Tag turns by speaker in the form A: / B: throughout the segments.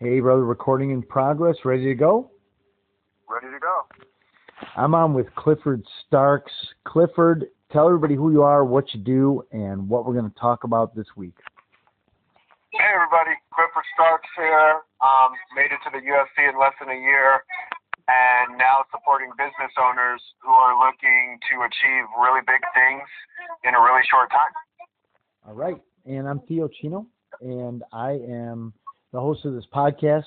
A: Hey, brother, recording in progress. Ready to go?
B: Ready to go.
A: I'm on with Clifford Starks. Clifford, tell everybody who you are, what you do, and what we're going to talk about this week.
B: Hey, everybody. Clifford Starks here. Made it to the UFC in less than a year, and now supporting business owners who are looking to achieve really big things in a really short time.
A: All right. And I'm Theo, and I am the host of this podcast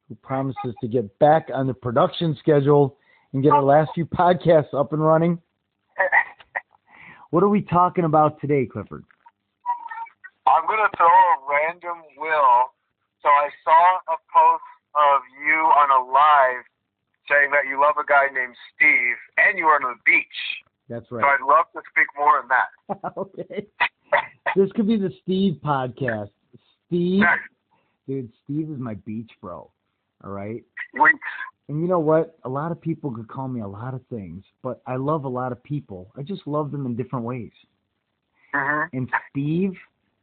A: who promises to get back on the production schedule and get our last few podcasts up and running. What are we talking about today, Clifford?
B: I'm going to throw a random will. So I saw a post of you on a live saying that you love a guy named Steve and you were on the beach.
A: That's right.
B: So I'd love to speak more on that.
A: Okay. This could be the Steve podcast. Steve, dude, Steve is my beach bro. All right?
B: Sweet.
A: And you know what? A lot of people could call me a lot of things, but I love a lot of people. I just love them in different ways.
B: Mm-hmm.
A: And Steve,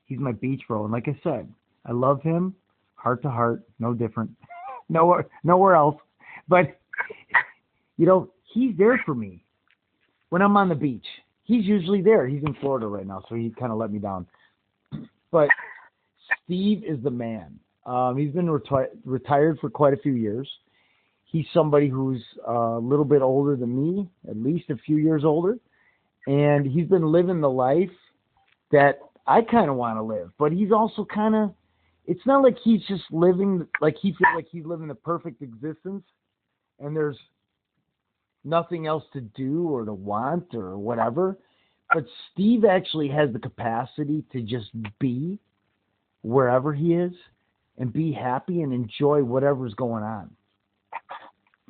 A: he's my beach bro. And like I said, I love him, heart to heart, no different, nowhere else. But, you know, he's there for me when I'm on the beach. He's usually there. He's in Florida right now, so he kind of let me down. But Steve is the man. He's been retired for quite a few years. He's somebody who's a little bit older than me, at least a few years older. And he's been living the life that I kind of want to live. But he's also kind of, it's not like he's just living, like he feels like he's living the perfect existence and there's nothing else to do or to want or whatever. But Steve actually has the capacity to just be wherever he is and be happy and enjoy whatever's going on.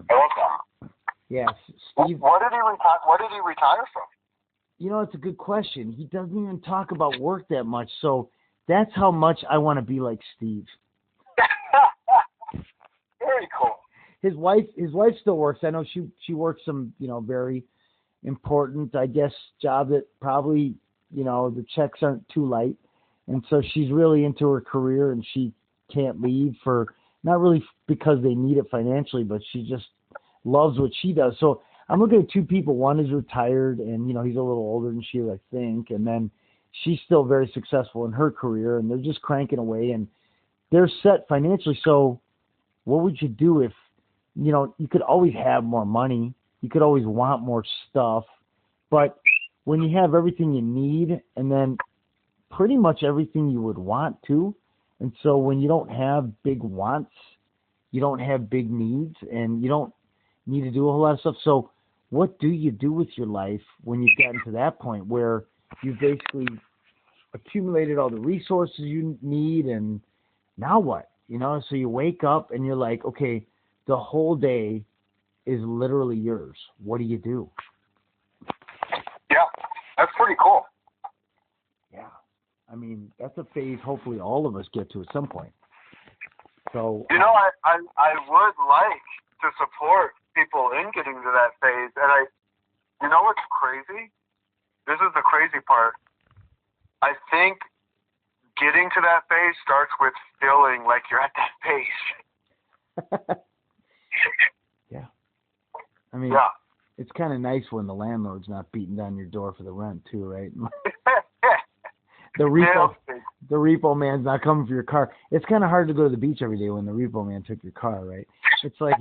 B: Awesome.
A: Yes, Steve.
B: What did he retire from?
A: You know, it's a good question. He doesn't even talk about work that much, so that's how much I want to be like Steve.
B: Very cool.
A: His wife still works. I know she works some, very important, I guess, job that probably, the checks aren't too light. And so she's really into her career and she can't leave for, not really because they need it financially, but she just loves what she does. So I'm looking at two people. One is retired and, he's a little older than she is, I think. And then she's still very successful in her career and they're just cranking away and they're set financially. So what would you do if, you could always have more money. You could always want more stuff. But when you have everything you need and then pretty much everything you would want too, and so when you don't have big wants, you don't have big needs, and you don't need to do a whole lot of stuff. So what do you do with your life when you've gotten to that point where you've basically accumulated all the resources you need, and now what? So you wake up and you're like, okay, the whole day is literally yours. What do you do?
B: Yeah, that's pretty cool.
A: Yeah. I mean, that's a phase hopefully all of us get to at some point. So
B: I would like to support people in getting to that phase. And what's crazy? This is the crazy part. I think getting to that phase starts with feeling like you're at that phase.
A: Yeah. I mean, It's kind of nice when the landlord's not beating down your door for the rent too, right? The repo man's not coming for your car. It's kind of hard to go to the beach every day when the repo man took your car, right? It's like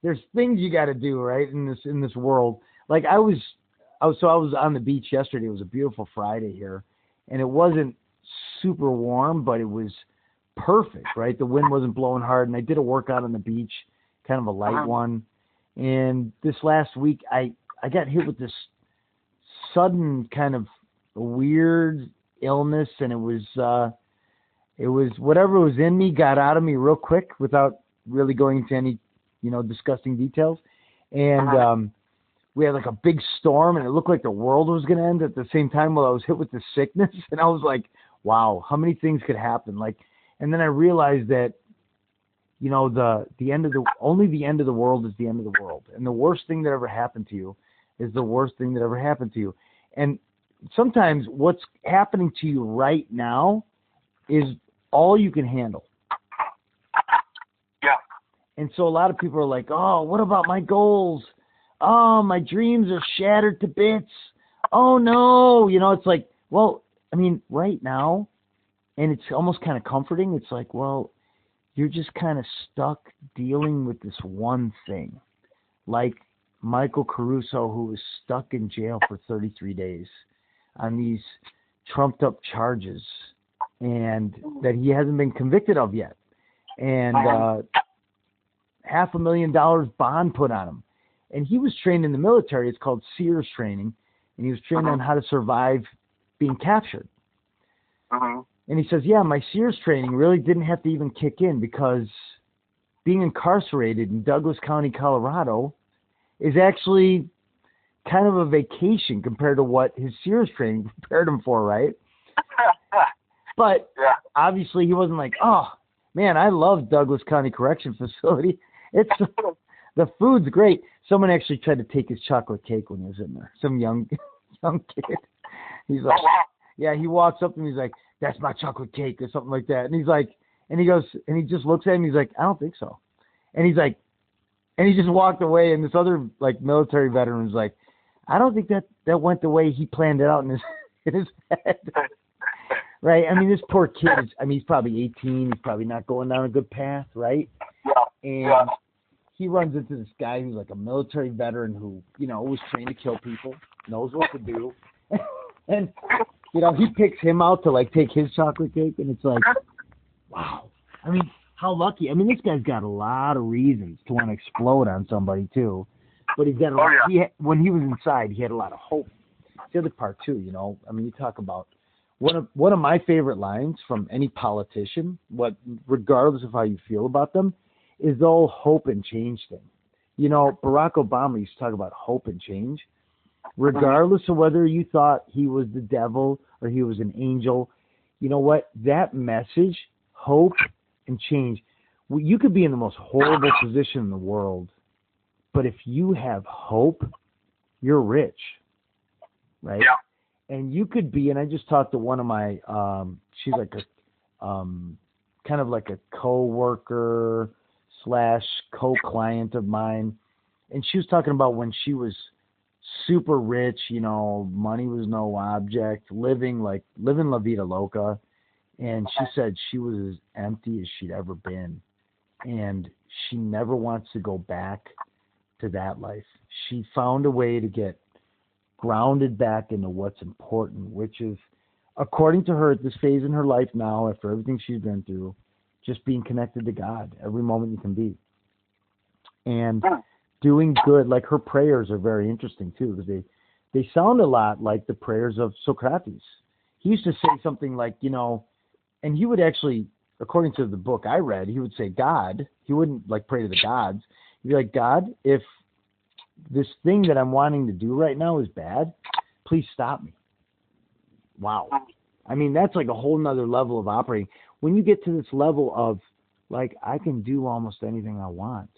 A: there's things you got to do, right, in this world. Like I was on the beach yesterday. It was a beautiful Friday here, and it wasn't super warm, but it was perfect, right? The wind wasn't blowing hard, and I did a workout on the beach, kind of a light one. And this last week, I got hit with this sudden kind of weird illness, and it was whatever was in me got out of me real quick without really going into any disgusting details. And we had like a big storm, and it looked like the world was going to end at the same time while I was hit with this sickness. And I was like, wow, how many things could happen? And then I realized that the end of the world is the end of the world, and the worst thing that ever happened to you is the worst thing that ever happened to you. And sometimes what's happening to you right now is all you can handle. And so a lot of people are like, oh, what about my goals? Oh, my dreams are shattered to bits. Oh, no. It's like, well, I mean, right now, and it's almost kind of comforting. It's like, well, you're just kind of stuck dealing with this one thing. Like Michael Caruso, who was stuck in jail for 33 days on these trumped up charges and that he hasn't been convicted of yet. And $500,000 bond put on him. And he was trained in the military. It's called SEERS training. And he was trained on how to survive being captured. And he says, yeah, my SEERS training really didn't have to even kick in because being incarcerated in Douglas County, Colorado is actually kind of a vacation compared to what his SEERS training prepared him for, right? But obviously he wasn't like, oh, man, I love Douglas County Correction Facility. The food's great. Someone actually tried to take his chocolate cake when he was in there. Some young kid. He's like, yeah, he walks up and he's like, that's my chocolate cake or something like that. And he's like, and he goes, and he just looks at him. He's like, I don't think so. And he's like, and he just walked away. And this other like military veteran was like, I don't think that went the way he planned it out in his head. Right? I mean, this poor kid he's probably 18. He's probably not going down a good path, right? And he runs into this guy who's like a military veteran who, was trained to kill people, knows what to do. And, he picks him out to like take his chocolate cake. And it's like, wow. I mean, how lucky. I mean, this guy's got a lot of reasons to want to explode on somebody too. But he's got when he was inside, he had a lot of hope. The other part too, I mean, you talk about one of my favorite lines from any politician, regardless of how you feel about them, is the whole hope and change thing. Barack Obama used to talk about hope and change. Regardless of whether you thought he was the devil or he was an angel, you know what? That message, hope and change, you could be in the most horrible position in the world, but if you have hope, you're rich, right? Yeah. And you could be, and I just talked to one of my, she's like a, kind of like a co-worker / co-client of mine. And she was talking about when she was super rich, money was no object, living La Vida Loca. And she said she was as empty as she'd ever been. And she never wants to go back to that life. She found a way to get grounded back into what's important, which is, according to her, at this phase in her life now, after everything she's been through, just being connected to God every moment you can be. And doing good. Like her prayers are very interesting too, because they sound a lot like the prayers of Socrates. He used to say something like, and he would actually, according to the book I read, he would say God. He wouldn't like pray to the gods. He'd be like, God, if this thing that I'm wanting to do right now is bad, please stop me. Wow. I mean, that's like a whole nother level of operating. When you get to this level of like, I can do almost anything I want.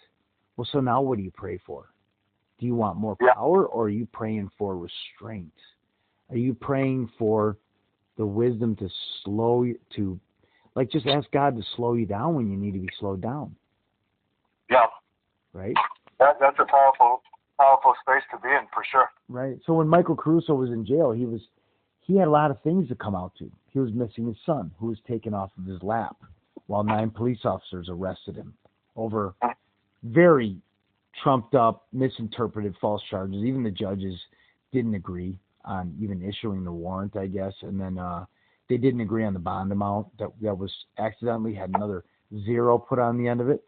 A: Well, so now what do you pray for? Do you want more power, or are you praying for restraint? Are you praying for the wisdom to slow you, to like just ask God to slow you down when you need to be slowed down?
B: Yeah.
A: Right?
B: That's a powerful space to be in, for sure.
A: Right. So when Michael Caruso was in jail, he had a lot of things to come out to. He was missing his son, who was taken off of his lap, while 9 police officers arrested him over very trumped up, misinterpreted false charges. Even the judges didn't agree on even issuing the warrant, I guess. And then they didn't agree on the bond amount that was accidentally had another 0 put on the end of it.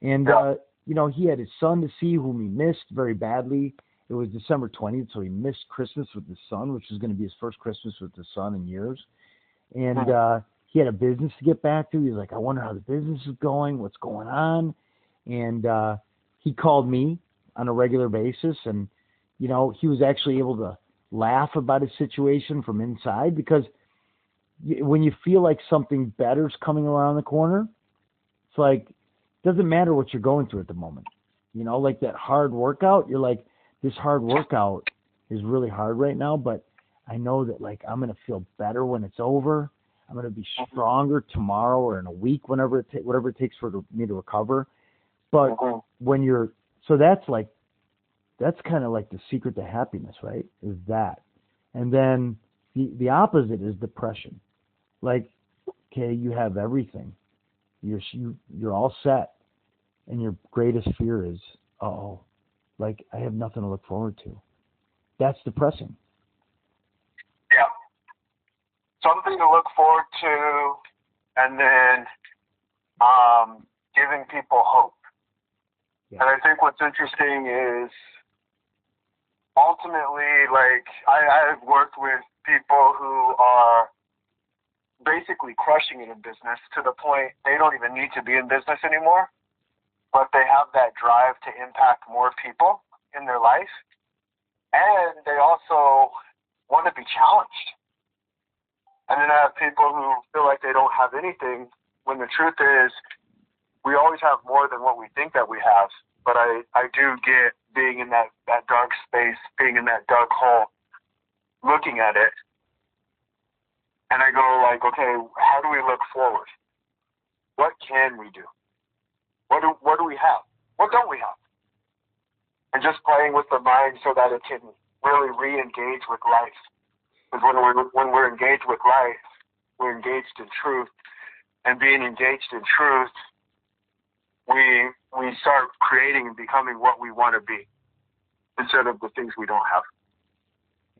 A: And, he had his son to see, whom he missed very badly. It was December 20th, so he missed Christmas with his son, which was going to be his first Christmas with his son in years. And he had a business to get back to. He was like, I wonder how the business is going, what's going on. And he called me on a regular basis. And, he was actually able to laugh about his situation from inside, because when you feel like something better's coming around the corner, it's like, it doesn't matter what you're going through at the moment. Like that hard workout, you're like, this hard workout is really hard right now, but I know that like I'm going to feel better when it's over. I'm going to be stronger tomorrow or in a week, whatever it takes for me to recover. But when you're, so that's kind of like the secret to happiness, right? Is that. And then the opposite is depression. Like, okay, you have everything. You're all set. And your greatest fear is, like, I have nothing to look forward to. That's depressing.
B: Yeah. Something to look forward to, and then giving people hope. Yeah. And I think what's interesting is ultimately, like, I've worked with people who are basically crushing it in business to the point they don't even need to be in business anymore, but they have that drive to impact more people in their life, and they also want to be challenged. And then I have people who feel like they don't have anything, when the truth is we always have more than what we think that we have. But I do get being in that dark space, being in that dark hole, looking at it, and I go like, okay, how do we look forward? What can we do? What do we have? What don't we have? And just playing with the mind so that it can really re-engage with life. Because when we're engaged with life, we're engaged in truth. And being engaged in truth, we start creating and becoming what we want to be instead of the things we don't have.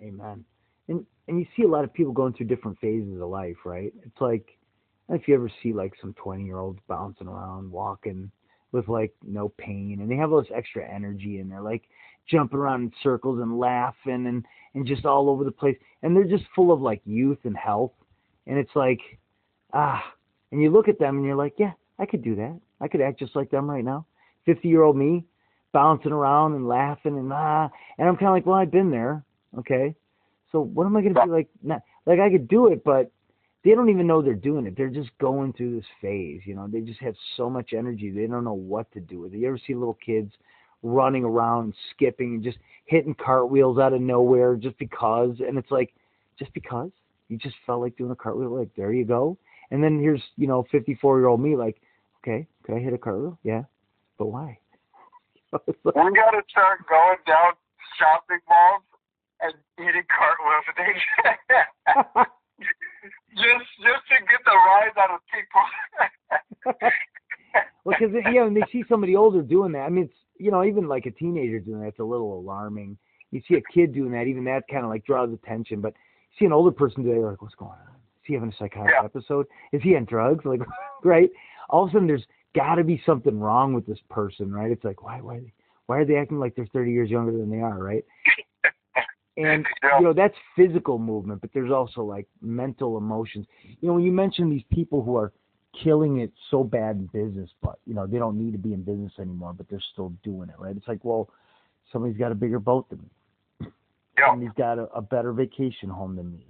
A: Amen. And you see a lot of people going through different phases of life, right? It's like, if you ever see like some 20-year-olds bouncing around, walking with like no pain, and they have all this extra energy, and they're like jumping around in circles and laughing and just all over the place, and they're just full of like youth and health, and it's like, and you look at them and you're like, yeah, I could do that. I could act just like them right now. 50-year-old me bouncing around and laughing and I'm kind of like, well, I've been there. Okay. So what am I going to be like? Not, like I could do it, but they don't even know they're doing it. They're just going through this phase. You know, they just have so much energy. They don't know what to do with it. You ever see little kids running around and skipping and just hitting cartwheels out of nowhere just because? And it's like, just because you just felt like doing a cartwheel, like, there you go. And then here's, 54-year-old me like, okay, could I hit a cartwheel? Yeah. But why?
B: We got to start going down shopping malls and hitting cartwheels. just to get the rise out of people.
A: Well, because when they see somebody older doing that, I mean, it's even like a teenager doing that, it's a little alarming. You see a kid doing that, even that kind of like draws attention. But you see an older person do that, you're like, what's going on? Is he having a psychotic episode? Is he on drugs? Like, right? All of a sudden, there's got to be something wrong with this person, right? It's like, why are they acting like they're 30 years younger than they are, right? And, that's physical movement, but there's also like mental emotions. When you mention these people who are killing it so bad in business, but, they don't need to be in business anymore, but they're still doing it, right? It's like, well, somebody's got a bigger boat than me. Yeah. Somebody's got a better vacation home than me.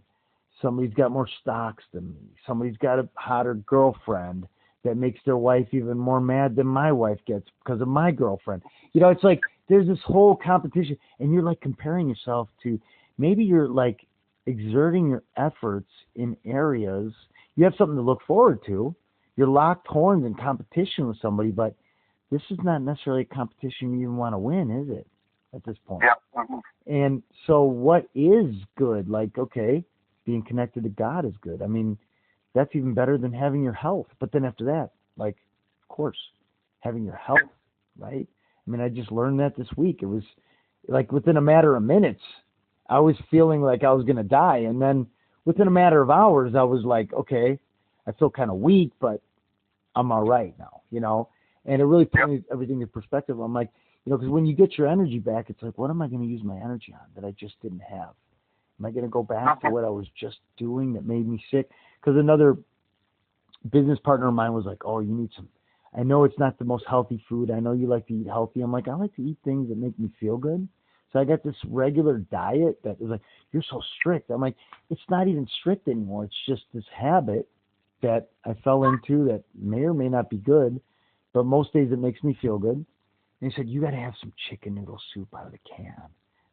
A: Somebody's got more stocks than me. Somebody's got a hotter girlfriend that makes their wife even more mad than my wife gets because of my girlfriend. It's like there's this whole competition, and you're like comparing yourself to, maybe you're like exerting your efforts in areas. You have something to look forward to. You're locked horns in competition with somebody, but this is not necessarily a competition you even want to win, is it, at this point?
B: Yeah. Mm-hmm.
A: And so what is good? Like, okay, being connected to God is good. I mean, that's even better than having your health. But then after that, like, of course, having your health, right? I mean, I just learned that this week. It was like within a matter of minutes, I was feeling like I was going to die. And then within a matter of hours, I was like, okay, I feel kind of weak, but I'm all right now, And it really put everything in perspective. I'm like, because when you get your energy back, it's like, what am I going to use my energy on that I just didn't have? Am I going to go back to what I was just doing that made me sick? Because another business partner of mine was like, oh, you need some, I know it's not the most healthy food. I know you like to eat healthy. I'm like, I like to eat things that make me feel good. So I got this regular diet that was like, you're so strict. I'm like, it's not even strict anymore. It's just this habit that I fell into that may or may not be good, but most days it makes me feel good. And he said, you got to have some chicken noodle soup out of the can.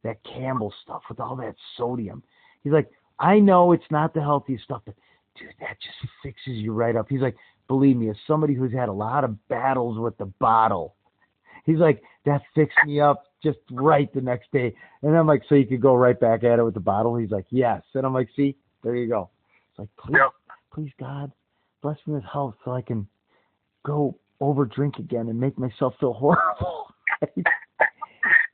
A: That Campbell stuff with all that sodium. He's like, I know it's not the healthiest stuff, but dude, that just fixes you right up. He's like, believe me, as somebody who's had a lot of battles with the bottle, He's like, that fixed me up just right the next day. And I'm like, so you could go right back at it with the bottle? He's like, yes. And I'm like, see, there you go. It's like, please God, bless me with health so I can go over drink again and make myself feel horrible. Right?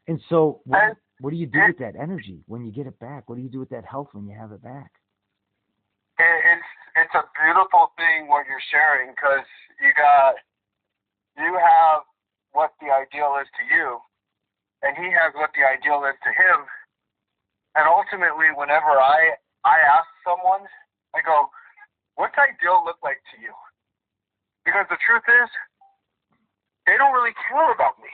A: And so what do you do with that energy when you get it back? What do you do with that health when you have it back?
B: It's a beautiful thing what you're sharing, because you have what the ideal is to you, and he has what the ideal is to him. And ultimately, whenever I ask someone, I go, what's ideal look like to you? Because the truth is, they don't really care about me.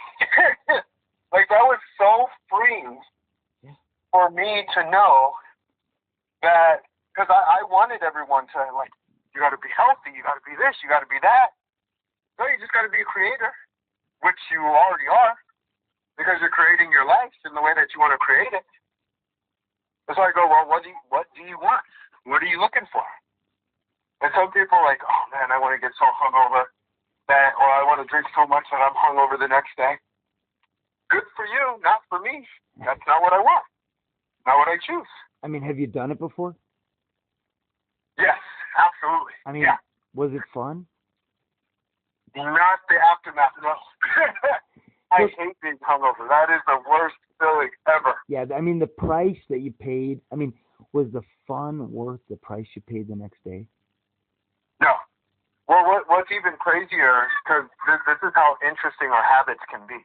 B: Like, that was so freeing for me to know that, because I wanted everyone to, like, you got to be healthy, you got to be this, you got to be that. No, you just got to be a creator, which you already are, because you're creating your life in the way that you want to create it. So I go, well, what do you want? What are you looking for? And some people are like, oh man, I want to get so hungover that, or I want to drink so much that I'm hungover the next day. Good for you, not for me. That's not what I want. Not what I choose.
A: I mean, have you done it before?
B: Yes, absolutely.
A: I mean, was it fun?
B: Not the aftermath, no. I hate being hungover. That is the worst feeling ever. Yeah,
A: I mean, the price that you paid, I mean, was the fun worth the price you paid the next day?
B: No. Well, what's even crazier, because this is how interesting our habits can be.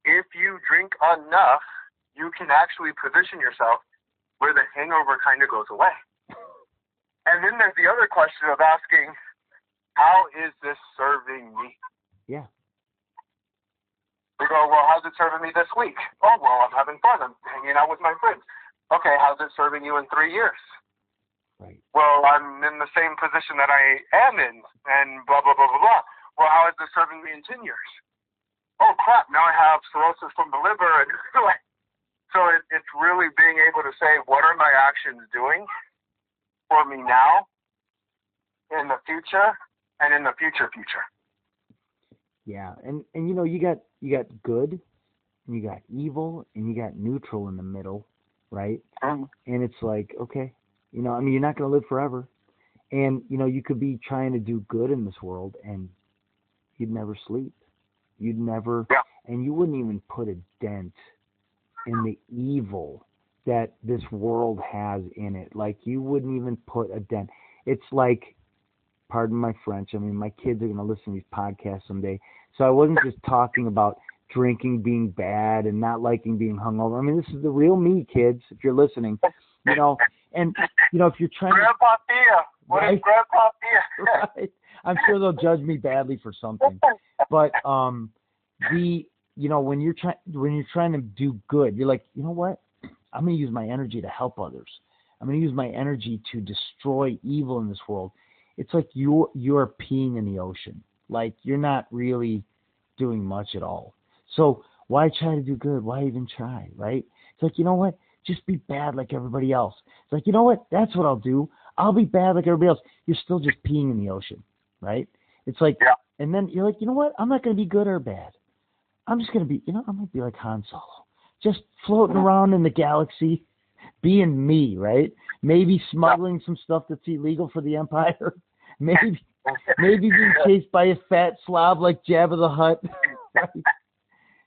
B: If you drink enough, you can actually position yourself where the hangover kind of goes away. And then there's the other question of asking, how is this serving me?
A: Yeah.
B: We go, well, how's it serving me this week? Oh, well, I'm having fun. I'm hanging out with my friends. Okay, how's it serving you in 3 years?
A: Right.
B: Well, I'm in the same position that I am in, and blah, blah, blah, blah, blah. Well, how is this serving me in 10 years? Oh, crap, now I have cirrhosis from the liver. And so it's really being able to say, what are my actions doing for me now, in the future, and in the future.
A: Yeah, and you know, you got good, and you got evil, and you got neutral in the middle, right?
B: Mm-hmm.
A: And it's like, okay, you know, I mean, you're not going to live forever, and you know, you could be trying to do good in this world, and you'd never sleep, and you wouldn't even put a dent in the evil that this world has in it. Like, you wouldn't even put a dent. It's like, pardon my French, I mean, my kids are going to listen to these podcasts someday. So I wasn't just talking about drinking being bad and not liking being hungover. I mean, this is the real me, kids, if you're listening. You know, and, you know, if you're trying
B: Grandpa Theo. What is Grandpa Theo?
A: Right. I'm sure they'll judge me badly for something. But, you know, when you're trying to do good, you're like, you know what? I'm going to use my energy to help others. I'm going to use my energy to destroy evil in this world. It's like you're peeing in the ocean. Like, you're not really doing much at all. So why try to do good? Why even try, right? It's like, you know what? Just be bad like everybody else. It's like, you know what? That's what I'll do. I'll be bad like everybody else. You're still just peeing in the ocean, right? It's like, and then you're like, you know what? I'm not going to be good or bad. I'm just going to be, you know, I'm going to be like Han Solo. Just floating around in the galaxy, being me, right? Maybe smuggling some stuff that's illegal for the Empire. Maybe being chased by a fat slob like Jabba the Hutt. Right?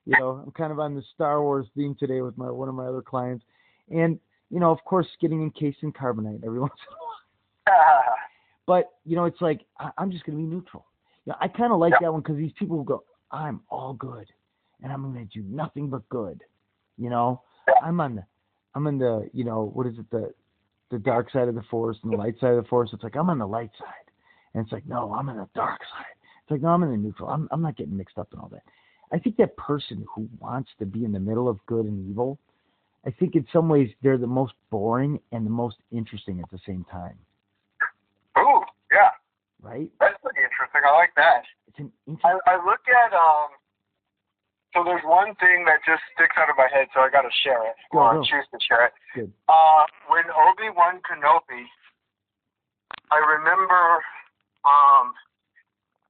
A: You know, I'm kind of on the Star Wars theme today with one of my other clients. And, you know, of course, getting encased in carbonite every once in a while. But, you know, it's like, I'm just going to be neutral. You know, I kind of like that one, because these people will go, I'm all good, and I'm going to do nothing but good. You know, I'm in the, you know, what is it, the dark side of the force and the light side of the force. It's like, I'm on the light side. And it's like, no, I'm on the dark side. It's like, no, I'm in the neutral. I'm not getting mixed up in all that. I think that person who wants to be in the middle of good and evil, I think in some ways they're the most boring and the most interesting at the same time.
B: Ooh, yeah.
A: Right?
B: That's pretty interesting. I like that.
A: It's an interesting...
B: I look at, so there's one thing that just sticks out of my head, so I got to share it, or choose to share it.
A: Good.
B: When Obi-Wan Kenobi, I remember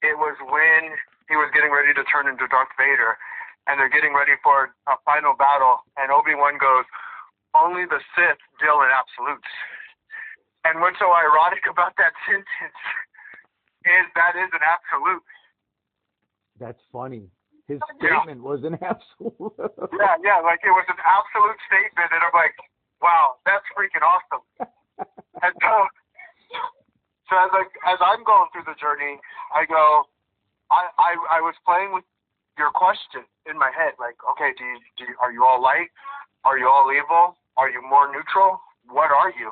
B: it was when he was getting ready to turn into Darth Vader, and they're getting ready for a final battle, and Obi-Wan goes, "Only the Sith deal in absolutes." And what's so ironic about that sentence is that is an absolute.
A: That's funny. His statement was an absolute.
B: Yeah, like it was an absolute statement, and I'm like, wow, that's freaking awesome. And so as I'm going through the journey, I go, I was playing with your question in my head, like, okay, are you all light? Are you all evil? Are you more neutral? What are you?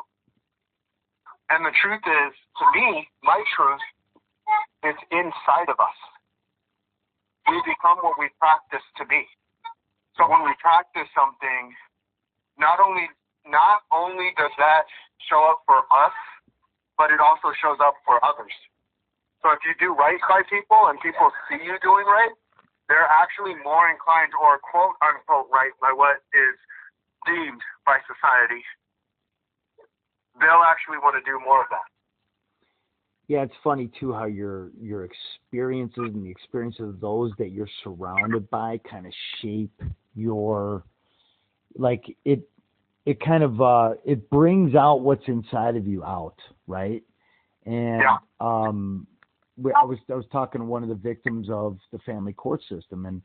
B: And the truth is, to me, my truth is inside of us. We become what we practice to be. So when we practice something, not only does that show up for us, but it also shows up for others. So if you do right by people and people see you doing right, they're actually more inclined, or quote unquote right by what is deemed by society. They'll actually want to do more of that.
A: Yeah, it's funny too how your experiences and the experiences of those that you're surrounded by kind of shape your, like it kind of it brings out what's inside of you out, right? And
B: yeah.
A: I was talking to one of the victims of the family court system, and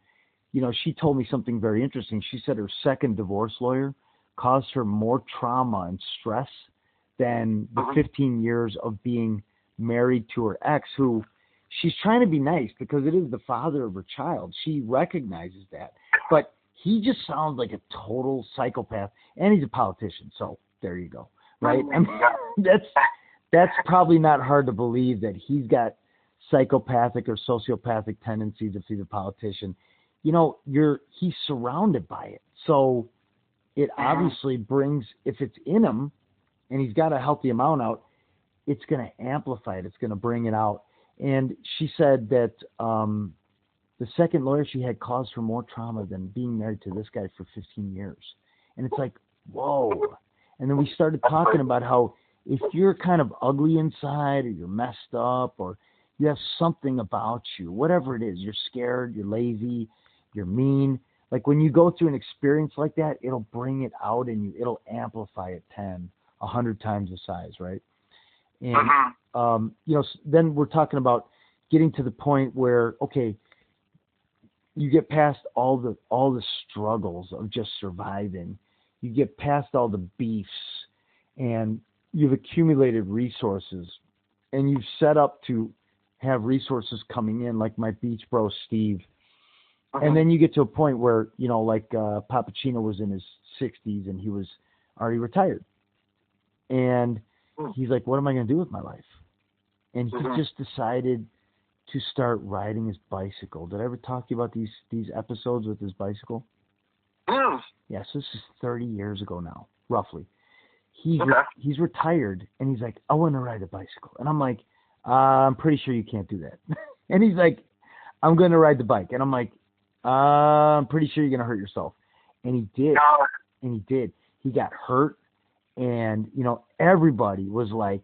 A: she told me something very interesting. She said her second divorce lawyer caused her more trauma and stress than the 15 years of being married to her ex, who she's trying to be nice because it is the father of her child. She recognizes that, but he just sounds like a total psychopath, and he's a politician. So there you go, right? I mean, that's probably not hard to believe that he's got psychopathic or sociopathic tendencies if he's a politician. He's surrounded by it, so it obviously brings, if it's in him, and he's got a healthy amount out, it's going to amplify it. It's going to bring it out. And she said that the second lawyer she had caused her more trauma than being married to this guy for 15 years. And it's like, whoa. And then we started talking about how if you're kind of ugly inside, or you're messed up, or you have something about you, whatever it is, you're scared, you're lazy, you're mean, like when you go through an experience like that, it'll bring it out in you. It'll amplify it 10, 100 times the size, right? And, then we're talking about getting to the point where, okay, you get past all the struggles of just surviving. You get past all the beefs, and you've accumulated resources, and you've set up to have resources coming in, like my beach bro, Steve. And then you get to a point where, Papacino was in his 60s and he was already retired. And he's like, what am I going to do with my life? And he just decided to start riding his bicycle. Did I ever talk to you about these episodes with his bicycle? Yeah, so this is 30 years ago now, roughly. He's retired, and he's like, I want to ride a bicycle. And I'm like, I'm pretty sure you can't do that. And he's like, I'm going to ride the bike. And I'm like, I'm pretty sure you're going to hurt yourself. And he did. He got hurt. And, everybody was like,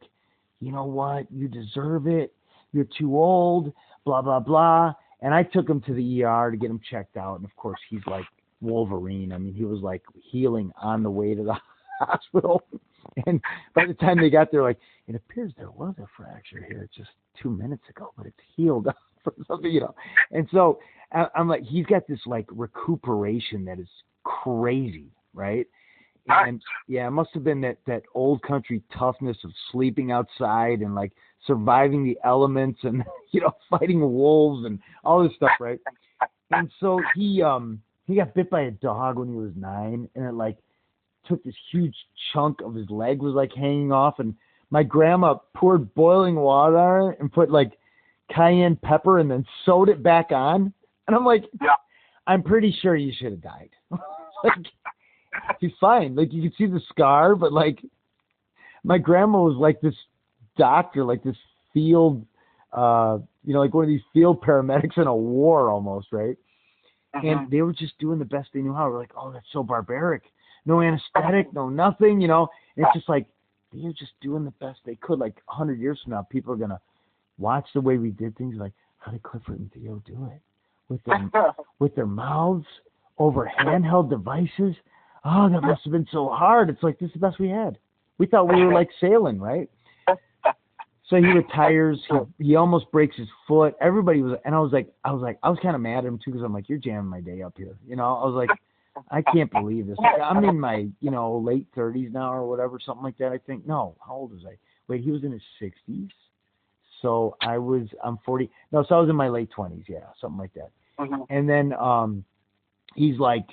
A: you know what? You deserve it. You're too old, blah, blah, blah. And I took him to the ER to get him checked out. And, of course, he's like Wolverine. I mean, he was like healing on the way to the hospital. And by the time they got there, like, it appears there was a fracture here just 2 minutes ago, but it's healed up or something, And so I'm like, he's got this, like, recuperation that is crazy, right? And yeah, it must have been that old country toughness of sleeping outside and like surviving the elements and fighting wolves and all this stuff, right? And so he got bit by a dog when he was 9, and it like took this huge chunk of his leg was like hanging off, and my grandma poured boiling water on it and put like cayenne pepper and then sewed it back on, and I'm like, I'm pretty sure you should have died. Like, he's fine. Like, you can see the scar, but like my grandma was like this doctor, like this field, like one of these field paramedics in a war almost, right? And they were just doing the best they knew how. We're like, oh, that's so barbaric. No anesthetic, no nothing, And it's just like, they're just doing the best they could. Like 100 years from now, people are going to watch the way we did things like, how did Clifford and Theo do it? with their mouths over handheld devices. Oh, that must have been so hard. It's like, this is the best we had. We thought we were like sailing, right? So he retires. He almost breaks his foot. Everybody was, and I was kind of mad at him too, because I'm like, you're jamming my day up here. You know, I was like, I can't believe this. Like, I'm in my, late 30s now or whatever, something like that. I think. No, how old was I? Wait, he was in his 60s. So I'm 40. No, so I was in my late 20s. Yeah, something like that.
B: Mm-hmm.
A: And then he's like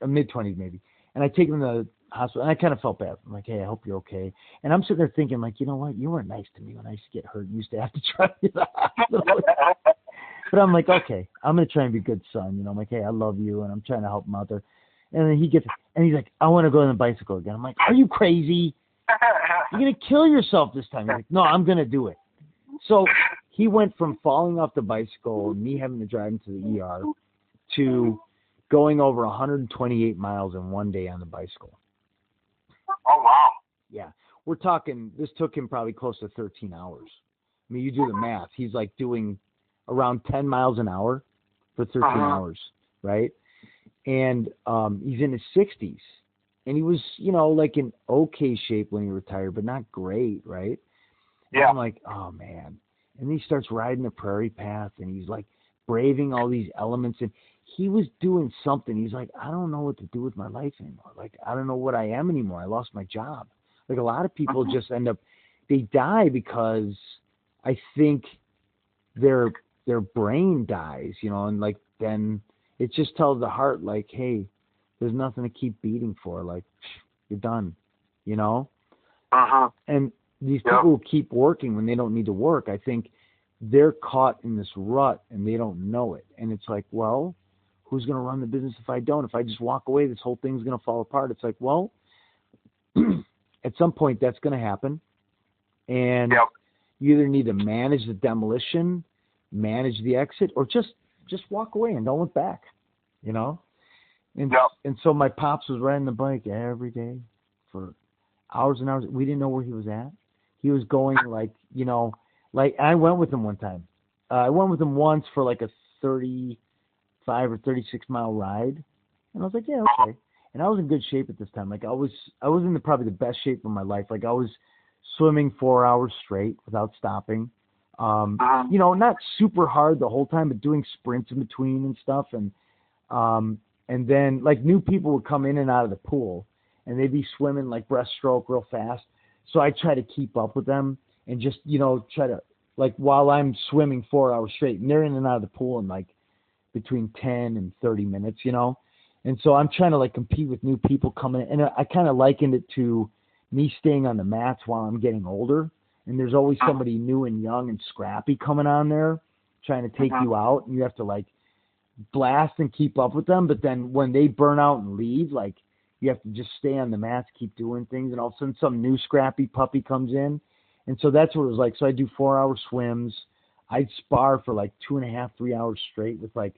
A: mid 20s maybe. And I take him to the hospital, and I kind of felt bad. I'm like, hey, I hope you're okay. And I'm sitting there thinking, like, you know what? You weren't nice to me when I used to get hurt. You used to have to try to get to the hospital. But I'm like, okay, I'm going to try and be a good son. I'm like, hey, I love you, and I'm trying to help him out there. And then he's like, I want to go on the bicycle again. I'm like, are you crazy? You're going to kill yourself this time. He's like, no, I'm going to do it. So he went from falling off the bicycle and me having to drive him to the ER to going over 128 miles in one day on the bicycle.
B: Oh, wow.
A: Yeah. We're talking, this took him probably close to 13 hours. I mean, you do the math. He's like doing around 10 miles an hour for 13 hours, right? And he's in his 60s. And he was, like in okay shape when he retired, but not great, right? And
B: yeah.
A: I'm like, oh, man. And he starts riding the prairie path, and he's like braving all these elements. And he was doing something. He's like, I don't know what to do with my life anymore. Like, I don't know what I am anymore. I lost my job. Like, a lot of people just end up, they die because I think their brain dies, and like, then it just tells the heart, like, hey, there's nothing to keep beating for. Like, you're done, And these people who keep working when they don't need to work, I think they're caught in this rut and they don't know it. And it's like, well, who's going to run the business if I don't? If I just walk away, this whole thing's going to fall apart. It's like, well, at some point that's going to happen. And you either need to manage the demolition, manage the exit, or just walk away and don't look back, And so my pops was riding the bike every day for hours and hours. We didn't know where he was at. He was going like I went with him one time. I went with him once for like a 35 or 36 mile ride. And I was like, yeah, okay. And I was in good shape at this time. Like I was in probably the best shape of my life. Like I was swimming 4 hours straight without stopping. Not super hard the whole time, but doing sprints in between and stuff. And then like new people would come in and out of the pool and they'd be swimming like breaststroke real fast. So I try to keep up with them and just, try to, like, while I'm swimming 4 hours straight, and they're in and out of the pool in like between 10 and 30 minutes, And so I'm trying to like compete with new people coming in. And I kind of likened it to me staying on the mats while I'm getting older. And there's always somebody new and young and scrappy coming on there trying to take you out. And you have to like blast and keep up with them. But then when they burn out and leave, like, you have to just stay on the mats, keep doing things. And all of a sudden some new scrappy puppy comes in. And so that's what it was like. So I do 4 hour swims. I'd spar for like 2.5, 3 hours straight with like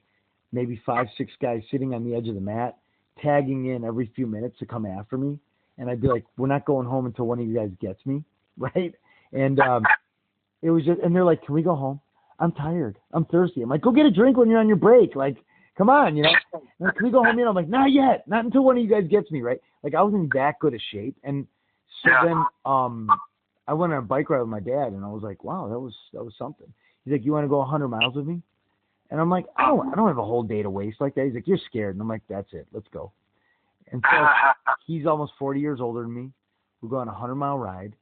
A: maybe 5, 6 guys sitting on the edge of the mat, tagging in every few minutes to come after me. And I'd be like, we're not going home until one of you guys gets me. Right. And it was just, and they're like, can we go home? I'm tired. I'm thirsty. I'm like, go get a drink when you're on your break. Like, come on, Like, can we go home? I'm like, not yet. Not until one of you guys gets me, right? Like, I was in that good a shape. And so then I went on a bike ride with my dad, and I was like, wow, that was something. He's like, you want to go 100 miles with me? And I'm like, I don't have a whole day to waste like that. He's like, you're scared. And I'm like, that's it. Let's go. And so he's almost 40 years older than me. We go on a 100-mile ride,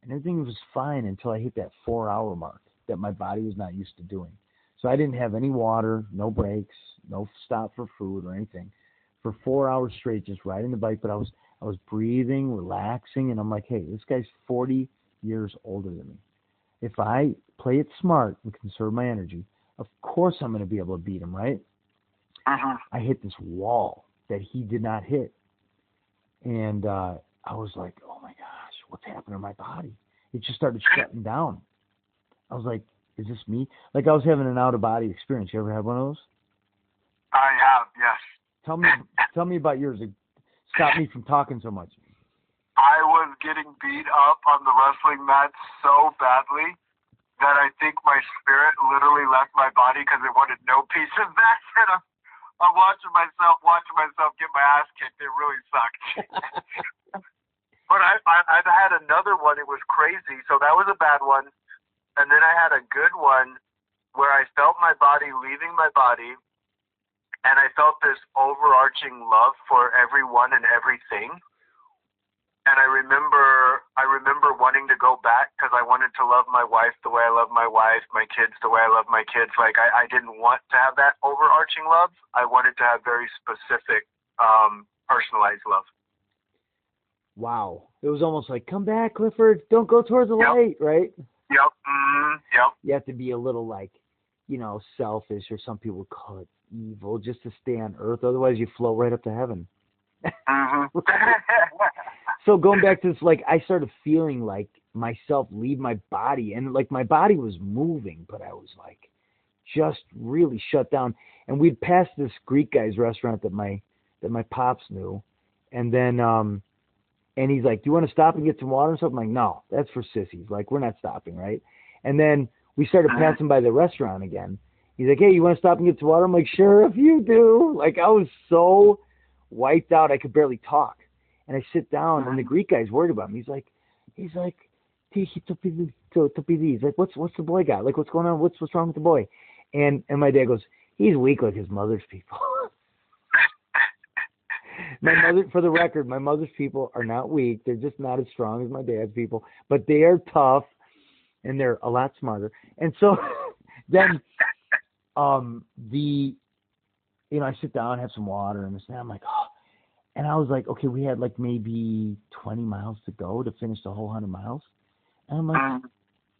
A: and everything was fine until I hit that 4-hour mark that my body was not used to doing. So I didn't have any water, no breaks, no stop for food or anything. For 4 hours straight, just riding the bike. But I was breathing, relaxing, and I'm like, hey, this guy's 40 years older than me. If I play it smart and conserve my energy, of course I'm going to be able to beat him, right? I hit this wall that he did not hit. And I was like, oh my gosh, what's happening to my body? It just started shutting down. I was like, is this me? Like I was having an out-of-body experience. You ever had one of those?
B: I have, yes.
A: Tell me about yours. Stop me from talking so much.
B: I was getting beat up on the wrestling mat so badly that I think my spirit literally left my body because it wanted no piece of that. And I'm watching myself get my ass kicked. It really sucked. But I've had another one. It was crazy. So that was a bad one. And then I had a good one where I felt my body leaving my body, and I felt this overarching love for everyone and everything. And I remember wanting to go back because I wanted to love my wife the way I love my wife, my kids the way I love my kids. Like I didn't want to have that overarching love. I wanted to have very specific, personalized love.
A: Wow. It was almost like, come back, Clifford. Don't go towards the light, right?
B: Yep. Mm-hmm. Yep.
A: You have to be a little like, selfish, or some people call it evil, just to stay on earth. Otherwise, you float right up to heaven.
B: Mm-hmm.
A: So going back to this, like, I started feeling like myself leave my body, and like my body was moving, but I was like just really shut down. And we'd passed this Greek guy's restaurant that my pops knew, and then and he's like, "Do you want to stop and get some water and stuff?" I'm like, "No, that's for sissies. Like, we're not stopping, right?" And then we started passing by the restaurant again. He's like, "Hey, you want to stop and get some water?" I'm like, "Sure, if you do." Like, I was so wiped out, I could barely talk. And I sit down, and the Greek guy's worried about me. He's like, he's like, what's the boy got? Like, what's going on? What's wrong with the boy? And my dad goes, he's weak like his mother's people. For the record, my mother's people are not weak. They're just not as strong as my dad's people, but they are tough, and they're a lot smarter. And so then, I sit down, have some water, and I'm like, oh. And I was like, okay, we had like maybe 20 miles to go to finish the whole 100 miles. And I'm like,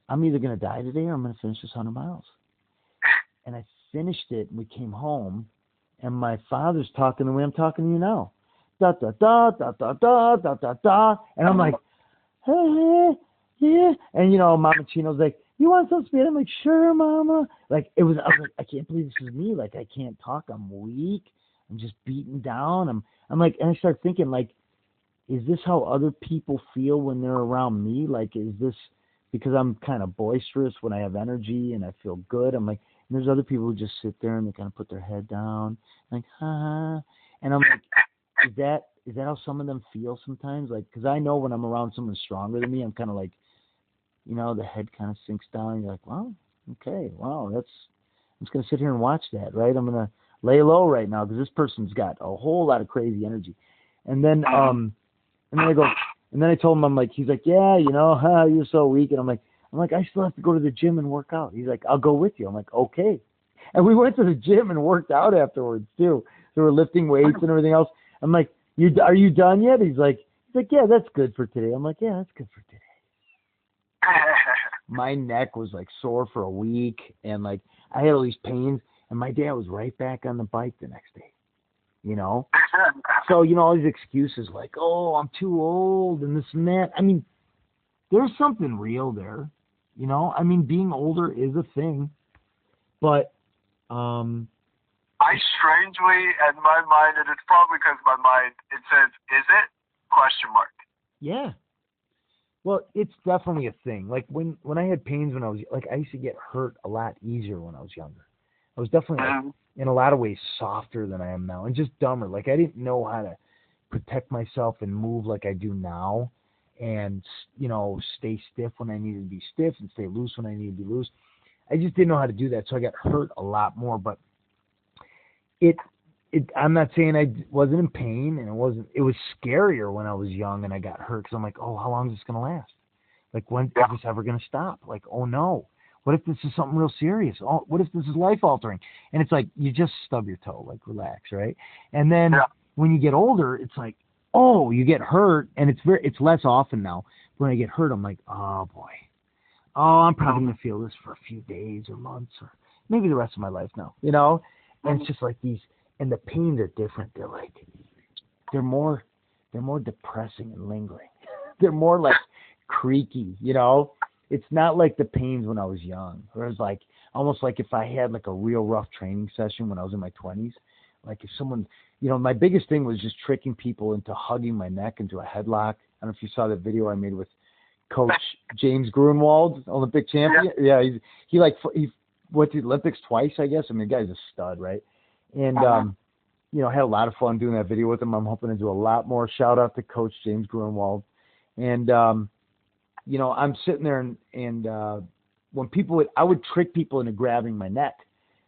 A: I'm either going to die today or I'm going to finish this 100 miles. And I finished it, and we came home, and my father's talking the way I'm talking to you now. Da, da, da, da, da, da, da, da, da. And I'm like, hey, yeah. And, Mama Chino's like, you want some spit? I'm like, sure, Mama. Like, I was like, I can't believe this is me. Like, I can't talk. I'm weak. I'm just beaten down. I'm like, and I start thinking, like, is this how other people feel when they're around me? Like, is this because I'm kind of boisterous when I have energy and I feel good? I'm like, and there's other people who just sit there and they kind of put their head down, like, ha. And I'm like, is that how some of them feel sometimes? Like, because I know when I'm around someone stronger than me, I'm kind of like, the head kind of sinks down. And you're like, well, okay, wow, I'm just going to sit here and watch that, right? I'm going to lay low right now because this person's got a whole lot of crazy energy. And then I told him, I'm like, he's like, yeah, you're so weak. And I'm like, I still have to go to the gym and work out. He's like, I'll go with you. I'm like, okay. And we went to the gym and worked out afterwards too. So we're lifting weights and everything else. I'm like, are you done yet? He's like, yeah, that's good for today. I'm like, yeah, that's good for today. My neck was like sore for a week, and like I had all these pains. And my dad was right back on the bike the next day, So, all these excuses like, oh, I'm too old and this and that. I mean, there's something real there, I mean, being older is a thing. But
B: I strangely, in my mind, and it's probably because my mind, it says, is it? Question mark.
A: Yeah. Well, it's definitely a thing. Like when I had pains when I was, like, I used to get hurt a lot easier when I was younger. I was definitely, in a lot of ways, softer than I am now, and just dumber. Like, I didn't know how to protect myself and move like I do now, and, stay stiff when I needed to be stiff and stay loose when I needed to be loose. I just didn't know how to do that, so I got hurt a lot more. But I'm not saying I wasn't in pain, and it was scarier when I was young and I got hurt, because I'm like, oh, how long is this going to last? Like, when is this ever going to stop? Like, oh, no. What if this is something real serious? Oh, what if this is life-altering? And it's like, you just stub your toe, like, relax, right? And then when you get older, it's like, oh, you get hurt, and it's less often now. When I get hurt, I'm like, oh, boy. Oh, I'm probably going to feel this for a few days or months or maybe the rest of my life now, And it's just like these, and the pains are different. They're like, they're more depressing and lingering. They're more like creaky, It's not like the pains when I was young. Whereas like almost like if I had like a real rough training session when I was in my 20s, like if someone, my biggest thing was just tricking people into hugging my neck into a headlock. I don't know if you saw the video I made with Coach James Grunwald, Olympic champion. Yeah, he went to the Olympics twice, I guess. I mean, the guy's a stud, right? And had a lot of fun doing that video with him. I'm hoping to do a lot more. Shout out to Coach James Grunwald. And I'm sitting there and when I would trick people into grabbing my neck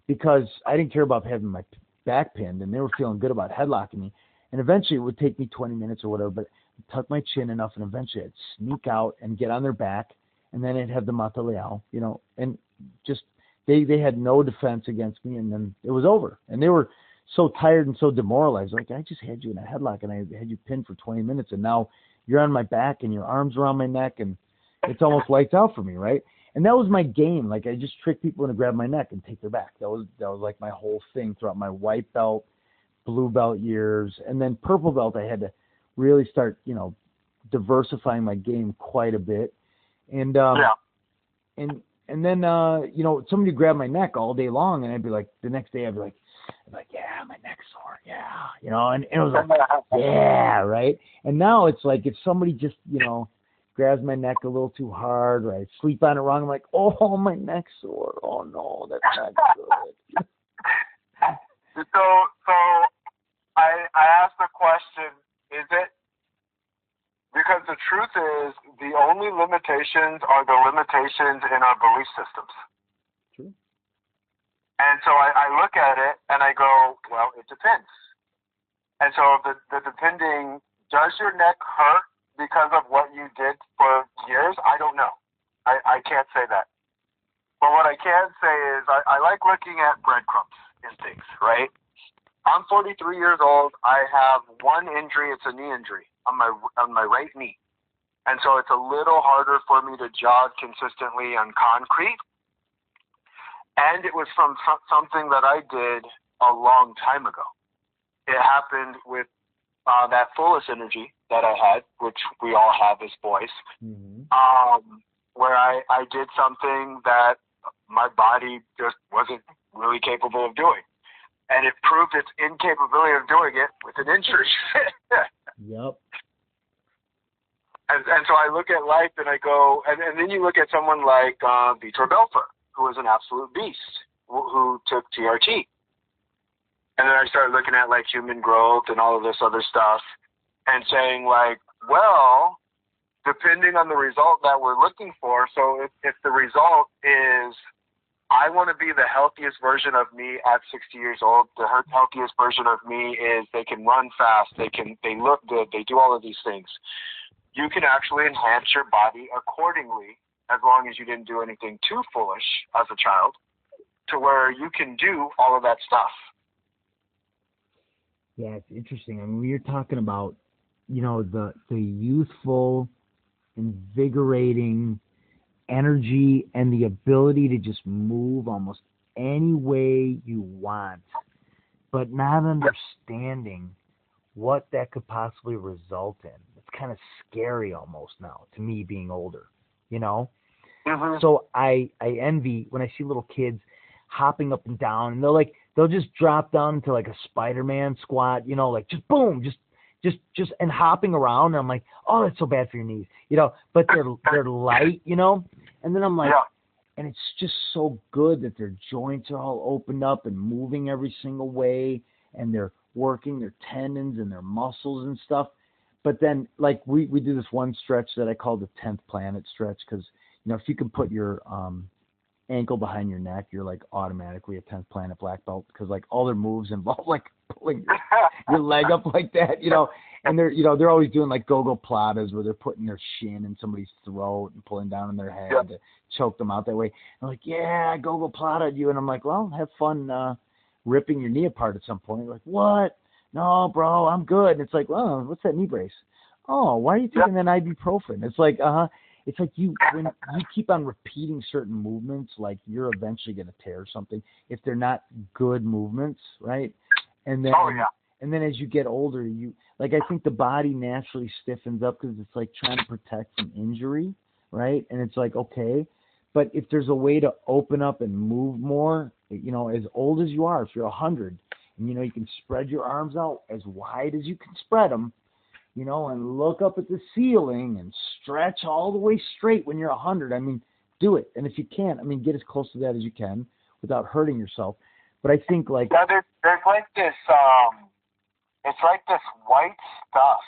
A: because I didn't care about having my back pinned, and they were feeling good about headlocking me. And eventually it would take me 20 minutes or whatever, but I'd tuck my chin enough, and eventually I'd sneak out and get on their back, and then I'd have the mata leao, and just they had no defense against me, and then it was over. And they were so tired and so demoralized. Like, I just had you in a headlock, and I had you pinned for 20 minutes, and now you're on my back, and your arms around my neck, and it's almost lights out for me, right? And that was my game. Like, I just trick people into grab my neck and take their back. That was like my whole thing throughout my white belt, blue belt years, and then purple belt. I had to really start, diversifying my game quite a bit. And and then somebody would grab my neck all day long, and I'd be like, the next day I'd be like, yeah, my neck's sore, yeah, and it was like, yeah, right. And now it's like if somebody just grabs my neck a little too hard, or I sleep on it wrong, I'm like, oh, my neck's sore. Oh no, that's not good.
B: So I asked the question, is it, because the truth is the only limitations are the limitations in our belief systems.
A: True.
B: And so I look at it and I go, well, it depends. And so the depending, does your neck hurt because of what you did for years? I don't know. I can't say that. But what I can say is I like looking at breadcrumbs in things, right? I'm 43 years old. I have one injury. It's a knee injury on my right knee. And so it's a little harder for me to jog consistently on concrete. And it was from something that I did a long time ago. It happened with that fullest energy that I had, which we all have as boys, where I did something that my body just wasn't really capable of doing. And it proved its incapability of doing it with an injury.
A: Yep.
B: And so I look at life and I go, and then you look at someone like Vitor Belfort, who was an absolute beast, who took TRT. And then I started looking at like human growth and all of this other stuff and saying like, well, depending on the result that we're looking for, so if the result is I want to be the healthiest version of me at 60 years old, the healthiest version of me is they can run fast, they look good, they do all of these things. You can actually enhance your body accordingly as long as you didn't do anything too foolish as a child to where you can do all of that stuff.
A: Yeah, it's interesting. I mean, you're talking about, the youthful, invigorating energy and the ability to just move almost any way you want, but not understanding what that could possibly result in. It's kind of scary almost now to me being older, So I envy when I see little kids hopping up and down, and they'll just drop down into like a Spider-Man squat, like just boom, just and hopping around. And I'm like, oh, that's so bad for your knees, but they're light, and then I'm like, and it's just so good that their joints are all opened up and moving every single way, and they're working their tendons and their muscles and stuff. But then like we do this one stretch that I call the 10th planet stretch, because if you can put your ankle behind your neck, you're like automatically a 10th planet black belt, because like all their moves involve like pulling your leg up like that, and they're always doing like go-go platas where they're putting their shin in somebody's throat and pulling down on their head to choke them out that way. I'm like, yeah, go-go plata you. And I'm like, well, have fun ripping your knee apart at some point. Like, what? No, bro, I'm good. And it's like, well, what's that knee brace? Oh, why are you taking that ibuprofen? It's like, it's like when you keep on repeating certain movements, like you're eventually going to tear something if they're not good movements, right? And then, and then as you get older, I think the body naturally stiffens up because it's like trying to protect from injury, right? And it's like, okay, but if there's a way to open up and move more, as old as you are, if you're 100, and you can spread your arms out as wide as you can spread them, and look up at the ceiling and stretch all the way straight when you're 100. I mean, do it. And if you can't, get as close to that as you can without hurting yourself. But I think
B: yeah, there's like this it's like this white stuff.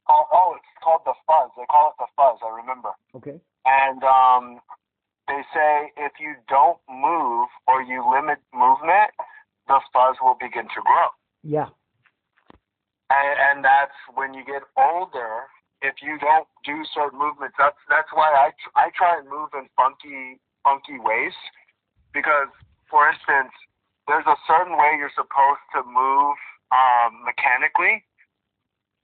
B: It's called the fuzz. They call it the fuzz. I remember.
A: Okay.
B: And they say if you don't move or you limit movement, the fuzz will begin to grow.
A: Yeah.
B: And that's when you get older. If you don't do certain movements, that's why I try and move in funky ways. Because, for instance, there's a certain way you're supposed to move mechanically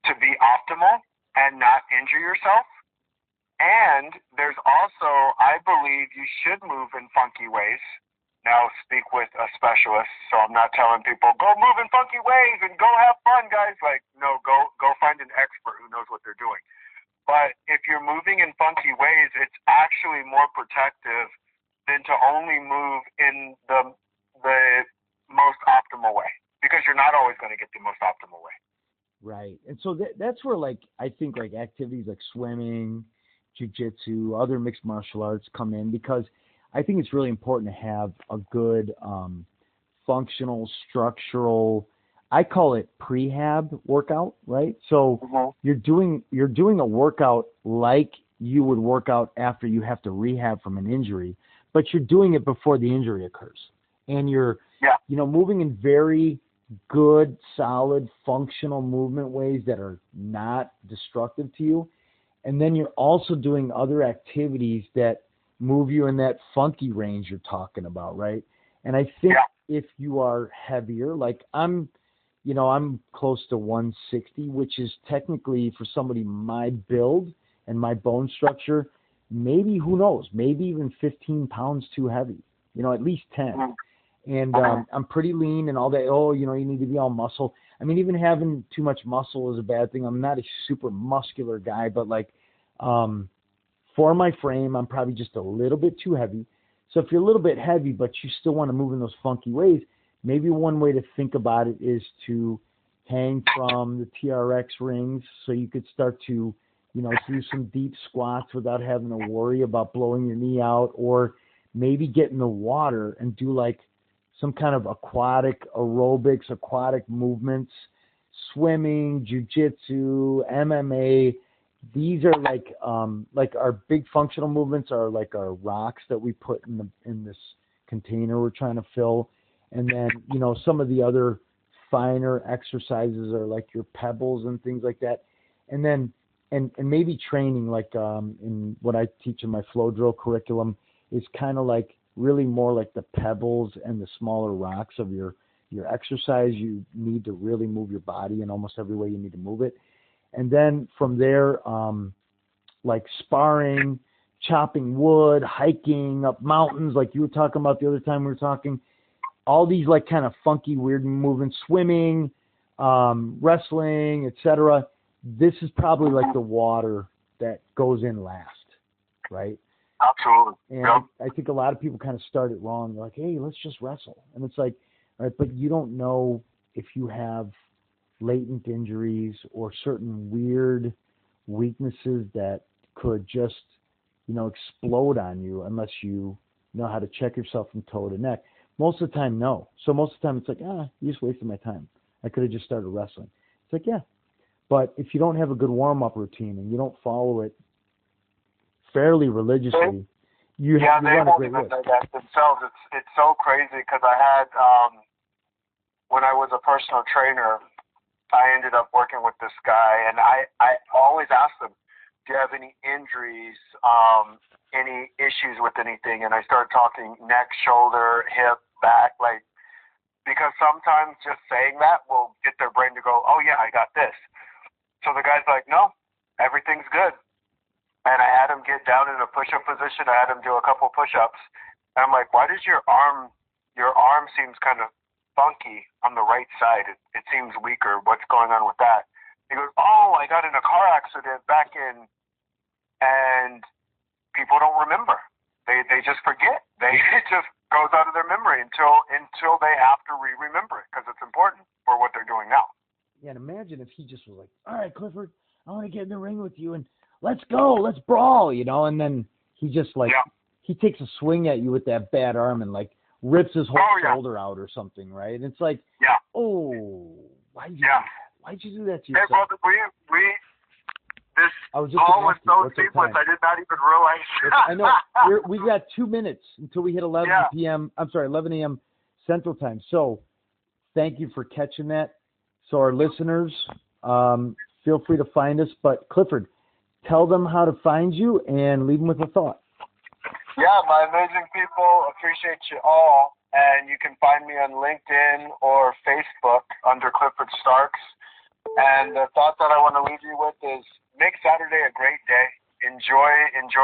B: to be optimal and not injure yourself. And there's also, I believe, you should move in funky ways. Now speak with a specialist, so I'm not telling people, go move in funky ways and go have fun, guys. Like, no, go find an expert who knows what they're doing. But if you're moving in funky ways, it's actually more protective than to only move in the most optimal way, because you're not always going to get the most optimal way.
A: Right. And so that's where, I think, activities like swimming, jiu-jitsu, other mixed martial arts come in, because I think it's really important to have a good functional, structural, I call it prehab workout, right? So you're doing a workout like you would work out after you have to rehab from an injury, but you're doing it before the injury occurs. And you're moving in very good, solid, functional movement ways that are not destructive to you. And then you're also doing other activities that move you in that funky range you're talking about, right? And I think if you are heavier, like I'm close to 160, which is technically, for somebody my build and my bone structure, maybe, who knows, maybe even 15 pounds too heavy, at least 10. And I'm pretty lean and all that. You need to be all muscle. Even having too much muscle is a bad thing. I'm not a super muscular guy, but for my frame, I'm probably just a little bit too heavy. So if you're a little bit heavy, but you still want to move in those funky ways, maybe one way to think about it is to hang from the TRX rings, so you could start to, do some deep squats without having to worry about blowing your knee out, or maybe get in the water and do some kind of aquatic movements, swimming, jiu-jitsu, MMA. These are like our big functional movements are like our rocks that we put in this container we're trying to fill. And then, some of the other finer exercises are like your pebbles and things like that. And then, and maybe training, in what I teach in my flow drill curriculum, is kind of really more like the pebbles and the smaller rocks of your exercise. You need to really move your body in almost every way you need to move it. And then from there, sparring, chopping wood, hiking up mountains, like you were talking about the other time we were talking, all these kind of funky, weird movements, swimming, wrestling, etc. This is probably the water that goes in last, right?
B: Absolutely.
A: And I think a lot of people kind of start it wrong. They're like, hey, let's just wrestle. And it's all right, but you don't know if you have latent injuries or certain weird weaknesses that could just, explode on you unless you know how to check yourself from toe to neck. Most of the time, no. So most of the time it's you just wasted my time. I could have just started wrestling. It's yeah. But if you don't have a good warm-up routine and you don't follow it fairly religiously, you run a great risk.
B: That themselves. It's so crazy, because I had, when I was a personal trainer, I ended up working with this guy, and I always asked him, do you have any injuries, any issues with anything? And I started talking neck, shoulder, hip, back, because sometimes just saying that will get their brain to go, oh yeah, I got this. So the guy's like, no, everything's good. And I had him get down in a push-up position. I had him do a couple push-ups. And I'm like, why does your arm seems kind of funky on the right side? It seems weaker. What's going on with that? He goes, oh, I got in a car accident back in, and people don't remember. They just forget. It just goes out of their memory until they have to remember it, because it's important for what they're doing now.
A: Yeah, and imagine if he just was like, all right, Clifford, I want to get in the ring with you and let's go, let's brawl, you know, and then he just like, he takes a swing at you with that bad arm and like rips his whole shoulder out or something, right? And it's like, oh, why'd you do that to yourself?
B: Hey, brother, this call was so seamless, I did not even realize.
A: I know. We got 2 minutes until we hit 11 a.m. Central Time. So thank you for catching that. So our listeners, feel free to find us. But Clifford, tell them how to find you and leave them with a thought.
B: Yeah, my amazing people, appreciate you all. And you can find me on LinkedIn or Facebook under Clifford Starks. And the thought that I want to leave you with is make Saturday a great day. Enjoy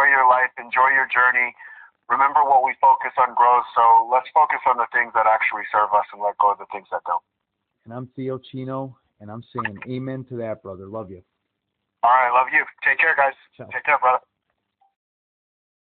B: your life. Enjoy your journey. Remember what we focus on grows. So let's focus on the things that actually serve us and let go of the things that don't.
A: And I'm Theo Chino, and I'm saying amen to that, brother. Love you.
B: All right. Love you. Take care, guys.
A: Ciao.
B: Take care, brother.